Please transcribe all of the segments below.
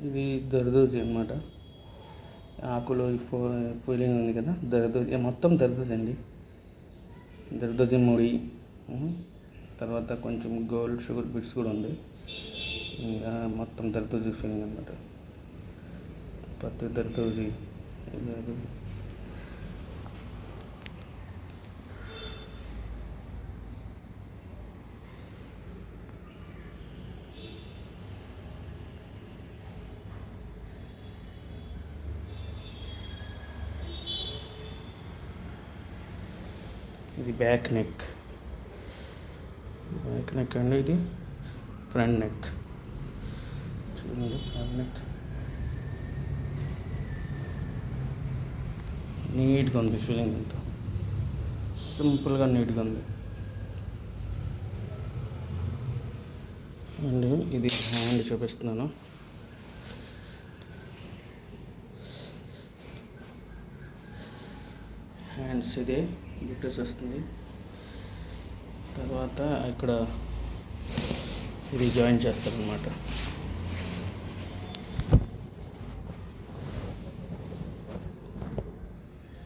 ఇది దర్దోజీ అనమాట. ఆకులో ఫీలింగ్ ఉంది కదా, దర్దోజీ మొత్తం దర్దోజీ అండి. దర్దోజీ ముడి, తర్వాత కొంచెం గోల్డ్ షుగర్ బిట్స్ కూడా ఉంది. ఇంకా మొత్తం దర్దోజీ ఫీలింగ్ అనమాట. పత్తి దర్దోజీ. ఇది బ్యాక్ నెక్ అండి. ఇది ఫ్రంట్ నెక్. చూడండి, ఫ్రంట్ నెక్ నీట్గా ఉంది. ఫీలింగ్ అంతా సింపుల్గా నీట్గా ఉంది అండి. ఇది హ్యాండ్ చూపిస్తున్నాను. హ్యాండ్స్ ఇదే బుట్టెస్ వస్తుంది. తర్వాత ఇక్కడ ఇది జాయిన్ చేస్తారనమాట.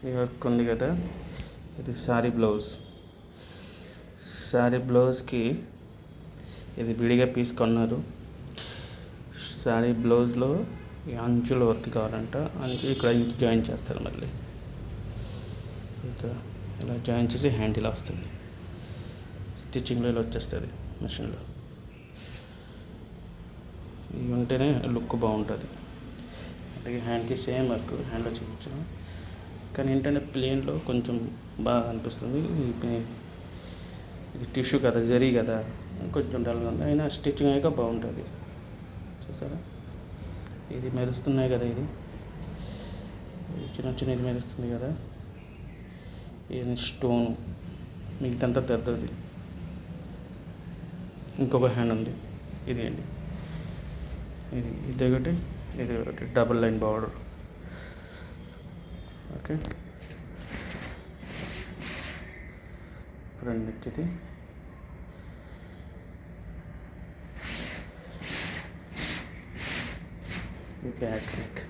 ఈ వర్క్ ఉంది కదా, ఇది శారీ బ్లౌజ్కి ఇది విడిగా పీస్ కొన్నారు. శారీ బ్లౌజ్లో ఈ అంచుల వర్క్ కావాలంట. ఇక్కడ జాయిన్ చేస్తారు. మళ్ళీ ఇక్కడ ఇలా జాయిన్ చేసి హ్యాండ్ ఇలా వస్తుంది. స్టిచ్చింగ్లో ఇలా వచ్చేస్తుంది మెషిన్లో. ఇవి ఉంటేనే లుక్ బాగుంటుంది. అంటే హ్యాండ్కి సేమ్ వర్క్ హ్యాండ్లో చూపించాను, కానీ ఏంటంటే ప్లేన్లో కొంచెం బాగా అనిపిస్తుంది. ఇది టిష్యూ కదా, జరీ కదా, కొంచెం డల్గా ఉంది. అయినా స్టిచ్చింగ్ అయ్యాక బాగుంటుంది. చూసారా, ఇది మెరుస్తున్నాయి కదా, ఇది చిన్న ఇది మెరుస్తుంది కదా, ఇది స్టోన్. మిగతాంతా దర్దోజీ. ఇంకొక హ్యాండ్ ఉంది, ఇది అండి. ఇది ఒకటి double line border. Okay, front neck ఇది. Back neck.